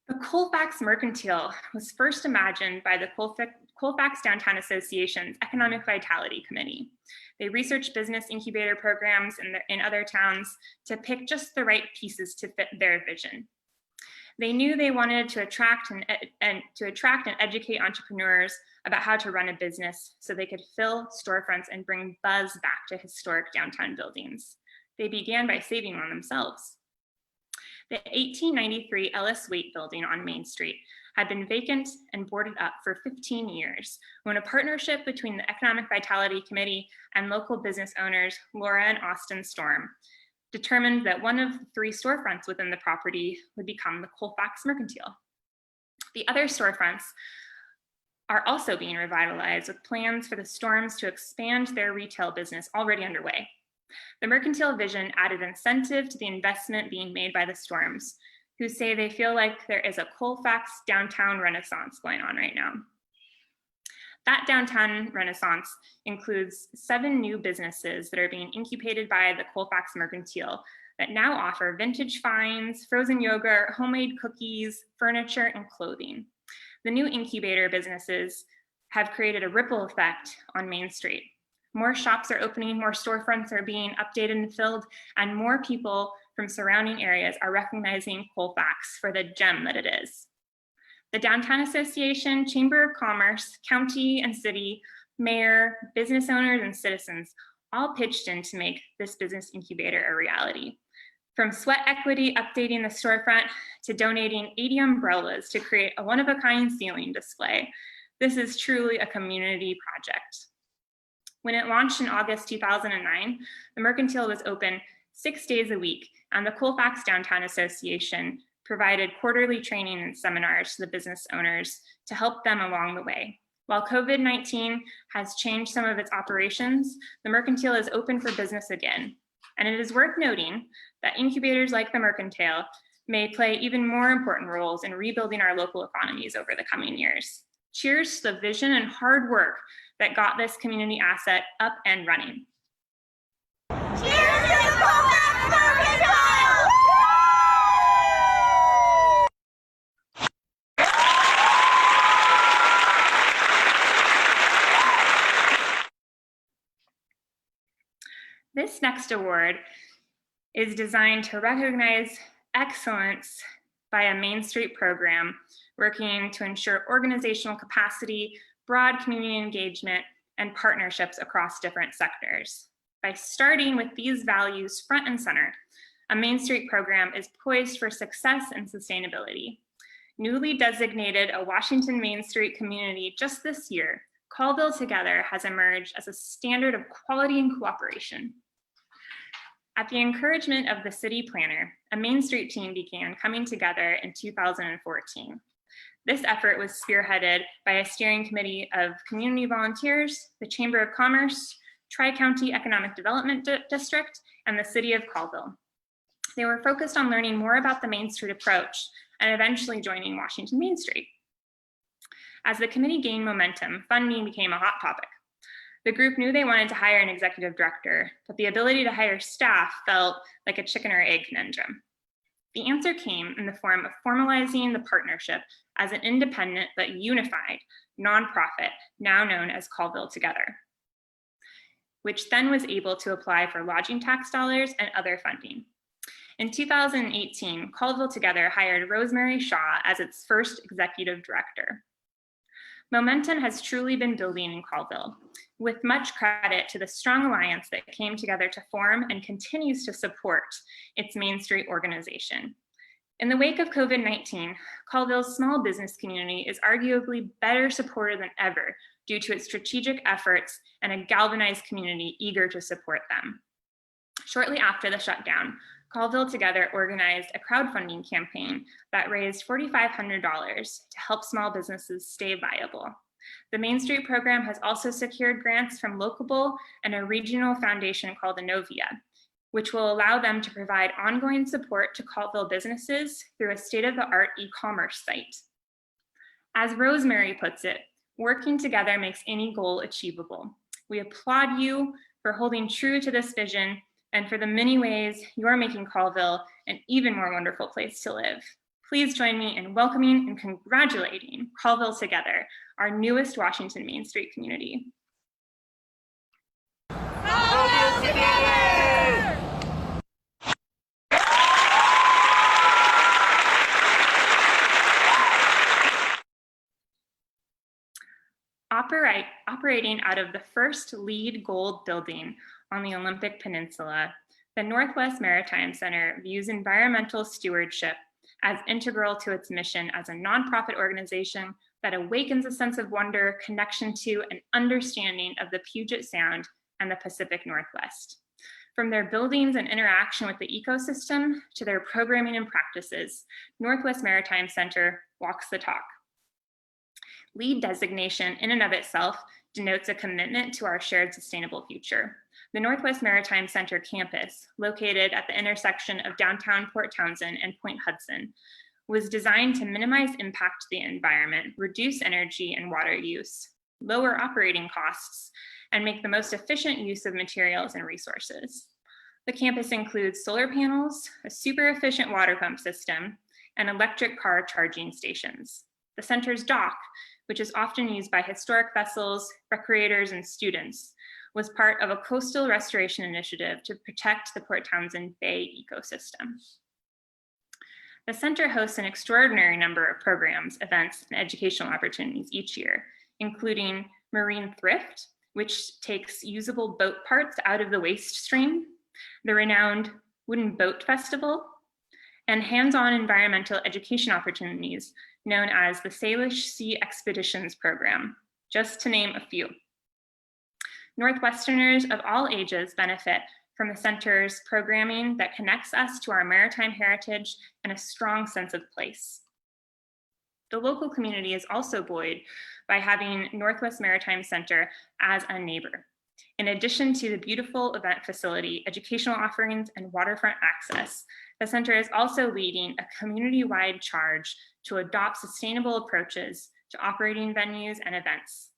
The Colfax Mercantile was first imagined by the Colfax Downtown Association's Economic Vitality Committee. They researched business incubator programs in other towns to pick just the right pieces to fit their vision. They knew they wanted to attract and educate entrepreneurs about how to run a business so they could fill storefronts and bring buzz back to historic downtown buildings. They began by saving on themselves. The 1893 Ellis Waite building on Main Street had been vacant and boarded up for 15 years when a partnership between the Economic Vitality Committee and local business owners, Laura and Austin Storm, determined that one of the 3 storefronts within the property would become the Colfax Mercantile. The other storefronts are also being revitalized with plans for the Storms to expand their retail business already underway. The Mercantile vision added incentive to the investment being made by the Storms, who say they feel like there is a Colfax downtown renaissance going on right now. That downtown renaissance includes 7 new businesses that are being incubated by the Colfax Mercantile that now offer vintage finds, frozen yogurt, homemade cookies, furniture, and clothing. The new incubator businesses have created a ripple effect on Main Street. More shops are opening, more storefronts are being updated and filled, and more people from surrounding areas are recognizing Colfax for the gem that it is. The Downtown Association, Chamber of Commerce, county and city, mayor, business owners, and citizens all pitched in to make this business incubator a reality. From sweat equity updating the storefront to donating 80 umbrellas to create a one-of-a-kind ceiling display, this is truly a community project. When it launched in August 2009, the Mercantile was open 6 days a week, and the Colfax Downtown Association provided quarterly training and seminars to the business owners to help them along the way. While COVID-19 has changed some of its operations, the Mercantile is open for business again. And it is worth noting that incubators like the Mercantile may play even more important roles in rebuilding our local economies over the coming years. Cheers to the vision and hard work that got this community asset up and running. Cheers to the Colfax Mercantile! This next award is designed to recognize excellence by a Main Street program working to ensure organizational capacity, broad community engagement, and partnerships across different sectors. By starting with these values front and center, a Main Street program is poised for success and sustainability. Newly designated a Washington Main Street community just this year, Colville Together has emerged as a standard of quality and cooperation. At the encouragement of the city planner, a Main Street team began coming together in 2014. This effort was spearheaded by a steering committee of community volunteers, the Chamber of Commerce, Tri-County Economic Development District, and the City of Colville. They were focused on learning more about the Main Street approach and eventually joining Washington Main Street. As the committee gained momentum, funding became a hot topic. The group knew they wanted to hire an executive director, but the ability to hire staff felt like a chicken or egg conundrum. The answer came in the form of formalizing the partnership as an independent but unified nonprofit, now known as Colville Together, which then was able to apply for lodging tax dollars and other funding. In 2018, Colville Together hired Rosemary Shaw as its first executive director. Momentum has truly been building in Colville, with much credit to the strong alliance that came together to form and continues to support its Main Street organization. In the wake of COVID-19, Colville's small business community is arguably better supported than ever due to its strategic efforts and a galvanized community eager to support them. Shortly after the shutdown, Colville Together organized a crowdfunding campaign that raised $4,500 to help small businesses stay viable. The Main Street program has also secured grants from Locable and a regional foundation called Innovia. which will allow them to provide ongoing support to Colville businesses through a state-of-the-art e-commerce site. As Rosemary puts it, working together makes any goal achievable. We applaud you for holding true to this vision and for the many ways you're making Colville an even more wonderful place to live. Please join me in welcoming and congratulating Colville Together, our newest Washington Main Street community. Colville Together! Operating out of the first LEED Gold building on the Olympic Peninsula, the Northwest Maritime Center views environmental stewardship as integral to its mission as a nonprofit organization that awakens a sense of wonder, connection to, and understanding of the Puget Sound and the Pacific Northwest. From their buildings and interaction with the ecosystem to their programming and practices, Northwest Maritime Center walks the talk. LEED designation in and of itself denotes a commitment to our shared sustainable future. The Northwest Maritime Center campus, located at the intersection of downtown Port Townsend and Point Hudson, was designed to minimize impact to the environment, reduce energy and water use, lower operating costs, and make the most efficient use of materials and resources. The campus includes solar panels, a super efficient water pump system, and electric car charging stations. The center's dock, which is often used by historic vessels, recreators, and students, was part of a coastal restoration initiative to protect the Port Townsend Bay ecosystem. The center hosts an extraordinary number of programs, events, and educational opportunities each year, including Marine Thrift, which takes usable boat parts out of the waste stream, the renowned Wooden Boat Festival, and hands-on environmental education opportunities known as the Salish Sea Expeditions Program, just to name a few. Northwesterners of all ages benefit from the center's programming that connects us to our maritime heritage and a strong sense of place. The local community is also buoyed by having Northwest Maritime Center as a neighbor. In addition to the beautiful event facility, educational offerings, and waterfront access, the center is also leading a community-wide charge to adopt sustainable approaches to operating venues and events.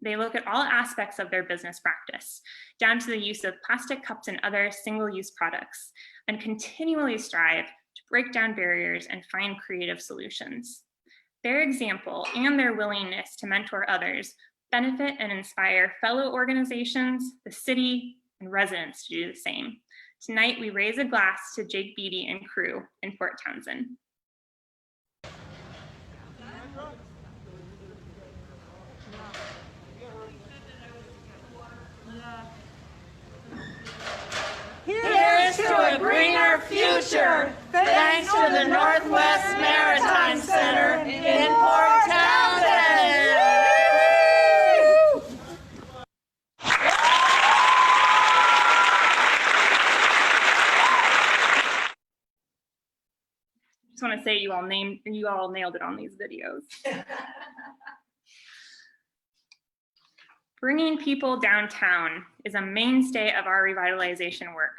They look at all aspects of their business practice, down to the use of plastic cups and other single-use products, and continually strive to break down barriers and find creative solutions. Their example and their willingness to mentor others benefit and inspire fellow organizations, the city, and residents to do the same. Tonight, we raise a glass to Jake Beatty and crew in Port Townsend. Here's to a greener future, thanks to the Northwest Maritime Center in Port Townsend. Just want to say you all nailed it on these videos. Bringing people downtown is a mainstay of our revitalization work.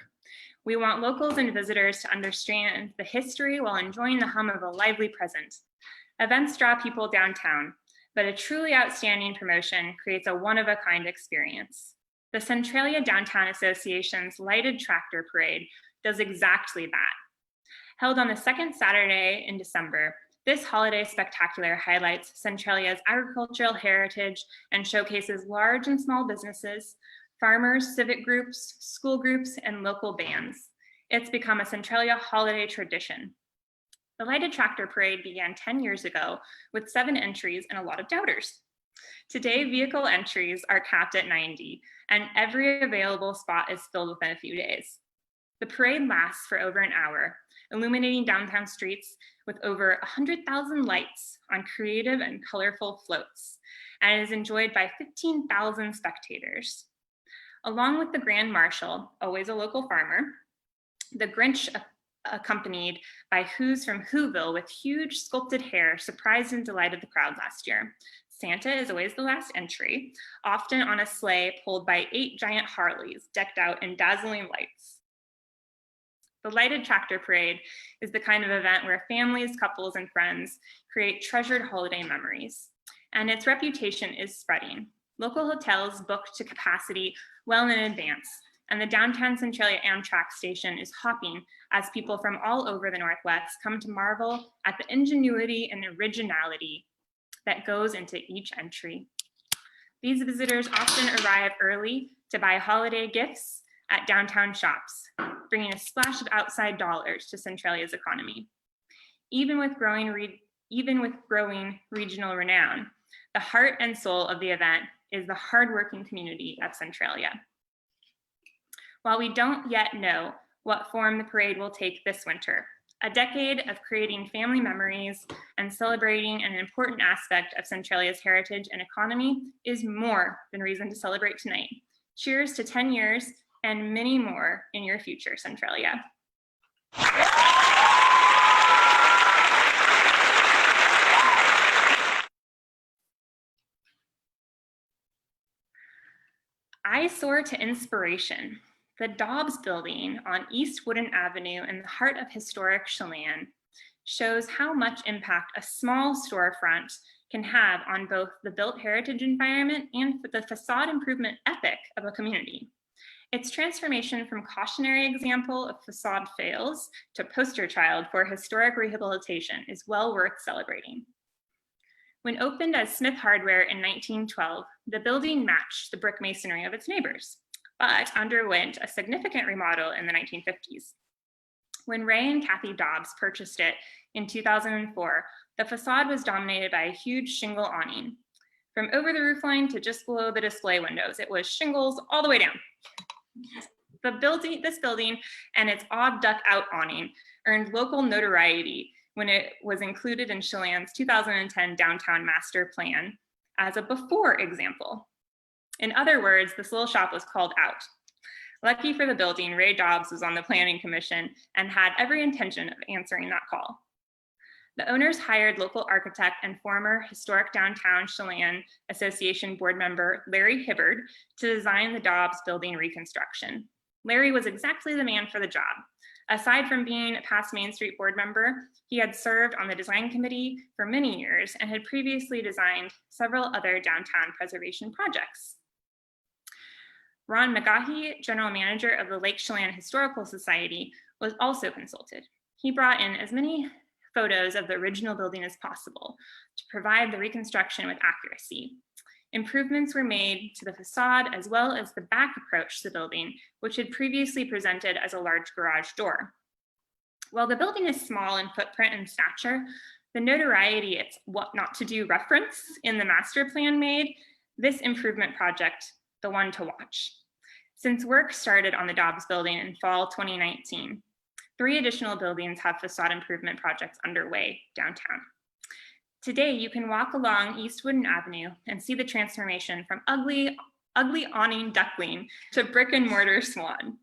We want locals and visitors to understand the history while enjoying the hum of a lively present. Events draw people downtown, but a truly outstanding promotion creates a one-of-a-kind experience. The Centralia Downtown Association's Lighted Tractor Parade does exactly that. Held on the second Saturday in December, this holiday spectacular highlights Centralia's agricultural heritage and showcases large and small businesses, farmers, civic groups, school groups, and local bands. It's become a Centralia holiday tradition. The Lighted Tractor Parade began 10 years ago with 7 entries and a lot of doubters. Today, vehicle entries are capped at 90, and every available spot is filled within a few days. The parade lasts for over an hour, illuminating downtown streets with over 100,000 lights on creative and colorful floats, and is enjoyed by 15,000 spectators. Along with the Grand Marshal, always a local farmer, the Grinch, accompanied by Who's from Whoville with huge sculpted hair, surprised and delighted the crowd last year. Santa is always the last entry, often on a sleigh pulled by 8 giant Harleys decked out in dazzling lights. The lighted tractor parade is the kind of event where families, couples, and friends create treasured holiday memories, and its reputation is spreading. Local hotels book to capacity well in advance, and the downtown Centralia Amtrak station is hopping as people from all over the Northwest come to marvel at the ingenuity and originality that goes into each entry. These visitors often arrive early to buy holiday gifts at downtown shops, bringing a splash of outside dollars to Centralia's economy. Even with growing regional renown, the heart and soul of the event is the hardworking community of Centralia. While we don't yet know what form the parade will take this winter, a decade of creating family memories and celebrating an important aspect of Centralia's heritage and economy is more than reason to celebrate tonight. Cheers to 10 years and many more in your future, Centralia. I soar to inspiration. The Dobbs Building on East Woodin Avenue in the heart of historic Chelan shows how much impact a small storefront can have on both the built heritage environment and the facade improvement ethic of a community. Its transformation from cautionary example of facade fails to poster child for historic rehabilitation is well worth celebrating. When opened as Smith Hardware in 1912, the building matched the brick masonry of its neighbors, but underwent a significant remodel in the 1950s. When Ray and Kathy Dobbs purchased it in 2004, the facade was dominated by a huge shingle awning. From over the roofline to just below the display windows, it was shingles all the way down. This building and its odd duck out awning earned local notoriety when it was included in Chelan's 2010 downtown master plan as a before example. In other words, this little shop was called out. Lucky for the building, Ray Dobbs was on the planning commission and had every intention of answering that call. The owners hired local architect and former Historic Downtown Chelan Association board member Larry Hibbard to design the Dobbs building reconstruction. Larry was exactly the man for the job. Aside from being a past Main Street board member, he had served on the design committee for many years and had previously designed several other downtown preservation projects. Ron McGahee, general manager of the Lake Chelan Historical Society, was also consulted. He brought in as many photos of the original building as possible to provide the reconstruction with accuracy. Improvements were made to the facade as well as the back approach to the building, which had previously presented as a large garage door. While the building is small in footprint and stature, the notoriety it's what not to do reference in the master plan made this improvement project the one to watch. Since work started on the Dobbs building in fall 2019, 3 additional buildings have facade improvement projects underway downtown. Today, you can walk along East Woodin Avenue and see the transformation from ugly awning duckling to brick and mortar swan.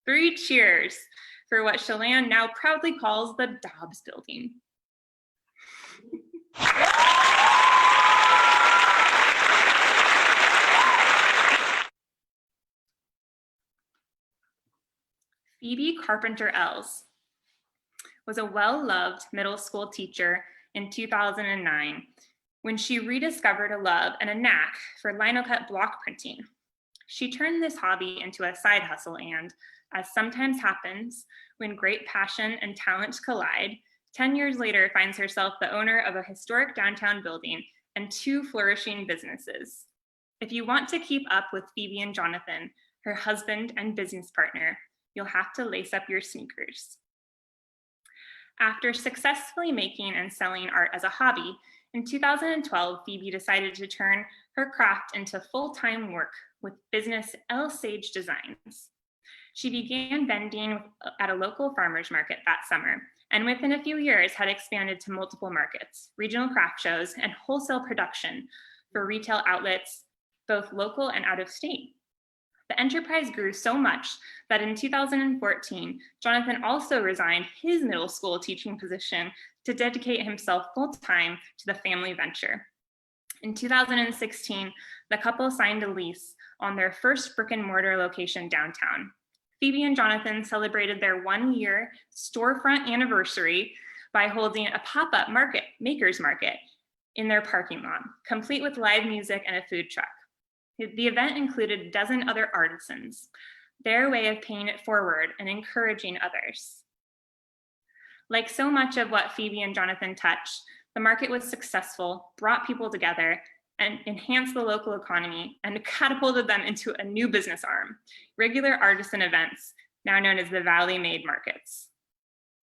3 cheers for what Chelan now proudly calls the Dobbs building. Phoebe Carpenter Els was a well-loved middle school teacher in 2009 when she rediscovered a love and a knack for linocut block printing. She turned this hobby into a side hustle and, as sometimes happens when great passion and talent collide, 10 years later finds herself the owner of a historic downtown building and 2 flourishing businesses. If you want to keep up with Phoebe and Jonathan, her husband and business partner, you'll have to lace up your sneakers. After successfully making and selling art as a hobby, in 2012, Phoebe decided to turn her craft into full-time work with business L Sage Designs. She began vending at a local farmer's market that summer, and within a few years had expanded to multiple markets, regional craft shows, and wholesale production for retail outlets, both local and out of state. The enterprise grew so much that in 2014, Jonathan also resigned his middle school teaching position to dedicate himself full-time to the family venture. In 2016, the couple signed a lease on their first brick and mortar location downtown. Phoebe and Jonathan celebrated their 1-year storefront anniversary by holding a pop-up makers market in their parking lot, complete with live music and a food truck. The event included a dozen other artisans, their way of paying it forward and encouraging others. Like so much of what Phoebe and Jonathan touched, the market was successful, brought people together, and enhanced the local economy, and catapulted them into a new business arm, regular artisan events, now known as the Valley Made Markets.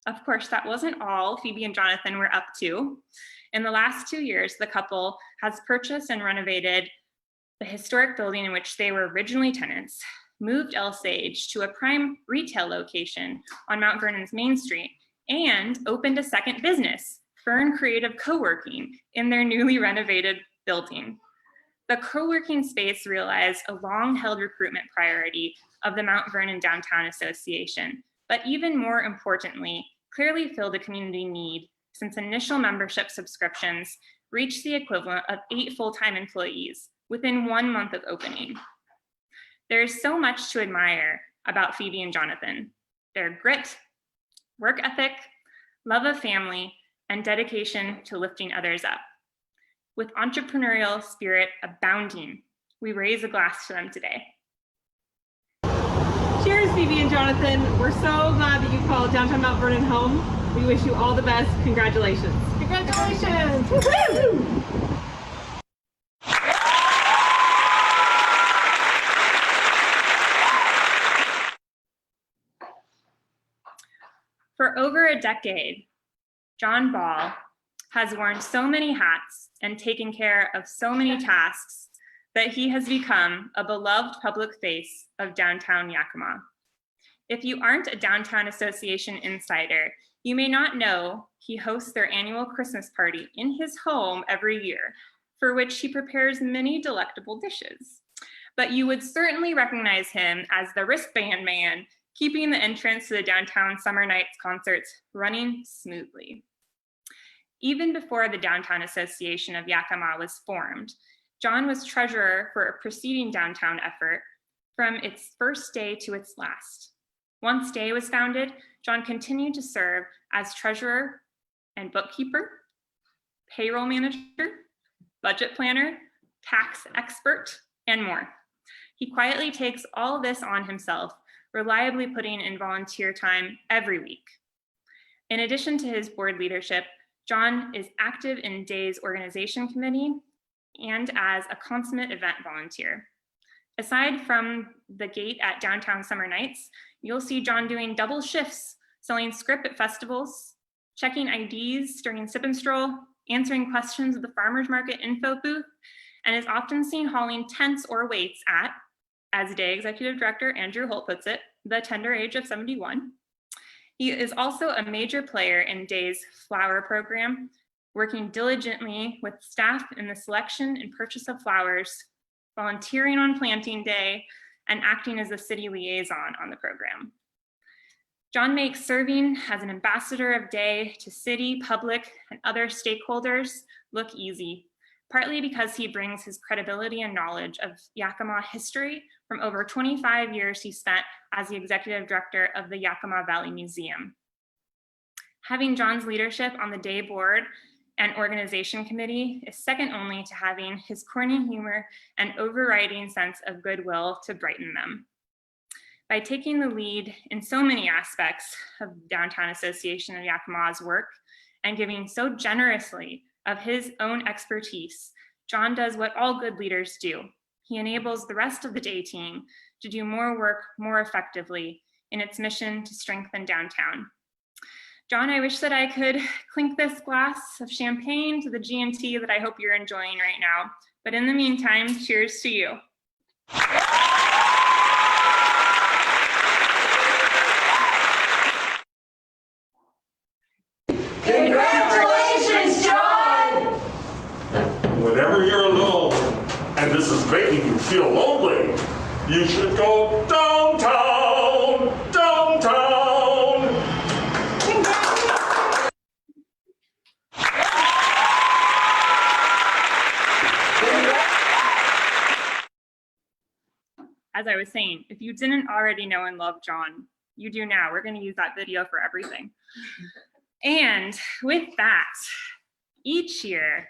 Of course, that wasn't all Phoebe and Jonathan were up to. In the last 2 years, the couple has purchased and renovated the historic building in which they were originally tenants, moved El Sage to a prime retail location on Mount Vernon's Main Street, and opened a second business, Fern Creative Co-working, in their newly renovated building. The co-working space realized a long-held recruitment priority of the Mount Vernon Downtown Association, but even more importantly, clearly filled a community need since initial membership subscriptions reached the equivalent of 8 full-time employees within 1 month of opening. There is so much to admire about Phoebe and Jonathan: their grit, work ethic, love of family, and dedication to lifting others up. With entrepreneurial spirit abounding, we raise a glass to them today. Cheers, Phoebe and Jonathan. We're so glad that you called downtown Mount Vernon home. We wish you all the best. Congratulations. Congratulations. Woo-hoo! For over a decade, John Ball has worn so many hats and taken care of so many tasks that he has become a beloved public face of downtown Yakima. If you aren't a Downtown Association insider, you may not know he hosts their annual Christmas party in his home every year, for which he prepares many delectable dishes. But you would certainly recognize him as the wristband man, keeping the entrance to the Downtown Summer Nights concerts running smoothly. Even before the Downtown Association of Yakima was formed, John was treasurer for a preceding downtown effort from its first day to its last. Once DAY was founded, John continued to serve as treasurer and bookkeeper, payroll manager, budget planner, tax expert, and more. He quietly takes all this on himself, reliably putting in volunteer time every week. In addition to his board leadership, John is active in DAY's organization committee and as a consummate event volunteer. Aside from the gate at Downtown Summer Nights, you'll see John doing double shifts, selling script at festivals, checking IDs during sip and stroll, answering questions at the farmer's market info booth, and is often seen hauling tents or weights at, as DAY Executive Director Andrew Holt puts it, the tender age of 71. He is also a major player in DAY's flower program, working diligently with staff in the selection and purchase of flowers, volunteering on planting day, and acting as the city liaison on the program. John makes serving as an ambassador of DAY to city, public, and other stakeholders look easy, partly because he brings his credibility and knowledge of Yakima history from over 25 years he spent as the executive director of the Yakima Valley Museum. Having John's leadership on the DAY board and organization committee is second only to having his corny humor and overriding sense of goodwill to brighten them. By taking the lead in so many aspects of Downtown Association of Yakima's work and giving so generously of his own expertise, John does what all good leaders do. He enables the rest of the DAY team to do more work more effectively in its mission to strengthen downtown. John, I wish that I could clink this glass of champagne to the G&T that I hope you're enjoying right now. But in the meantime, cheers to you. Congratulations, John! Whenever you're alone and this is making you feel lonely, you should go downtown, downtown. as I was saying, if you didn't already know and love John, you do now. We're going to use that video for everything. And with that, each year,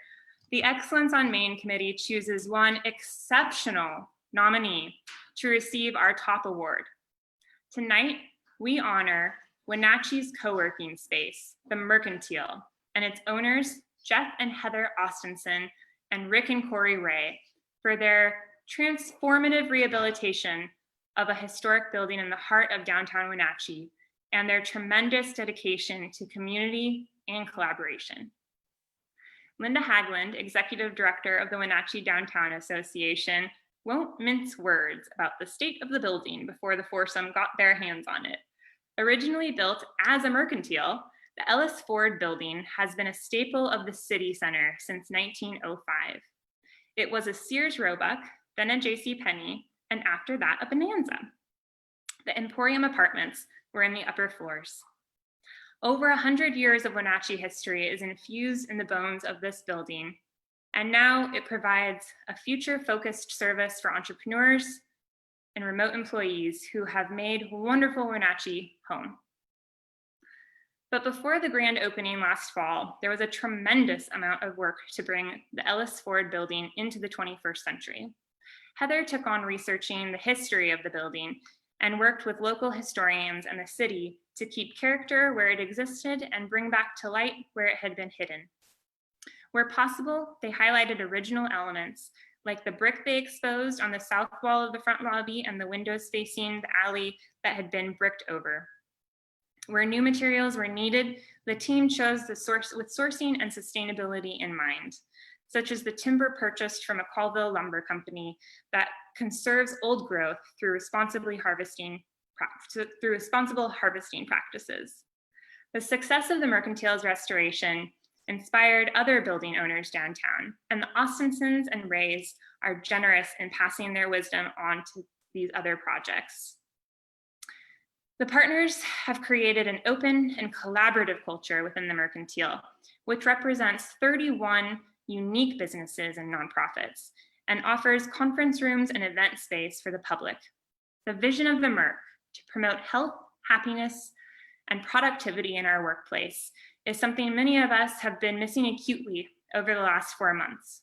the Excellence on Main Committee chooses one exceptional nominee to receive our top award. Tonight, we honor Wenatchee's co-working space, the Mercantile, and its owners, Jeff and Heather Austinson and Rick and Corey Ray, for their transformative rehabilitation of a historic building in the heart of downtown Wenatchee and their tremendous dedication to community and collaboration. Linda Hagland, Executive Director of the Wenatchee Downtown Association, won't mince words about the state of the building before the foursome got their hands on it. Originally built as a mercantile, the Ellis Ford building has been a staple of the city center since 1905. It was a Sears Roebuck, then a JCPenney, and after that, a Bonanza. The Emporium apartments were in the upper floors. Over 100 years of Wenatchee history is infused in the bones of this building, and now it provides a future-focused service for entrepreneurs and remote employees who have made wonderful Wenatchee home. But before the grand opening last fall, there was a tremendous amount of work to bring the Ellis Ford building into the 21st century. Heather took on researching the history of the building and worked with local historians and the city to keep character where it existed and bring back to light where it had been hidden. Where possible, they highlighted original elements like the brick they exposed on the south wall of the front lobby and the windows facing the alley that had been bricked over. Where new materials were needed, the team chose the source with sourcing and sustainability in mind, such as the timber purchased from a Colville lumber company that conserves old growth through responsible harvesting practices. The success of the Mercantile's restoration inspired other building owners downtown, and the Austinsons and Rays are generous in passing their wisdom on to these other projects. The partners have created an open and collaborative culture within the Mercantile, which represents 31 unique businesses and nonprofits, and offers conference rooms and event space for the public. The vision of the Merc to promote health, happiness, and productivity in our workplace is something many of us have been missing acutely over the last 4 months.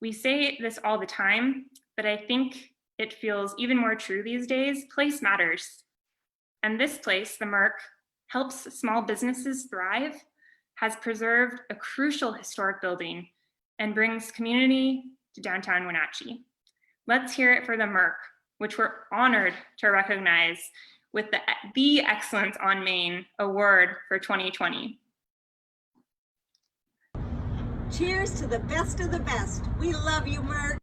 We say this all the time, but I think it feels even more true these days. Place matters. And this place, the Merc, helps small businesses thrive, has preserved a crucial historic building, and brings community to downtown Wenatchee. Let's hear it for the Merc, which we're honored to recognize with the Excellence on Main Award for 2020. Cheers to the best of the best. We love you, Merc.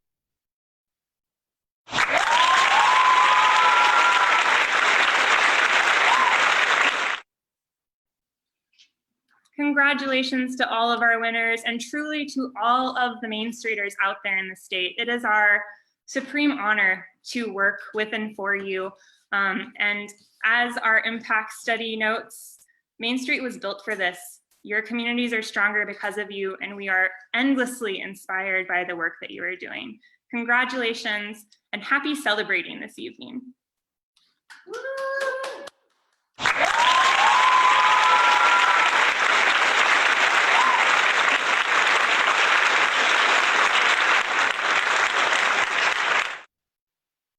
Congratulations to all of our winners and truly to all of the Main Streeters out there in the state. It is our supreme honor to work with and for you. And as our impact study notes, Main Street was built for this. Your communities are stronger because of you, and we are endlessly inspired by the work that you are doing. Congratulations and happy celebrating this evening.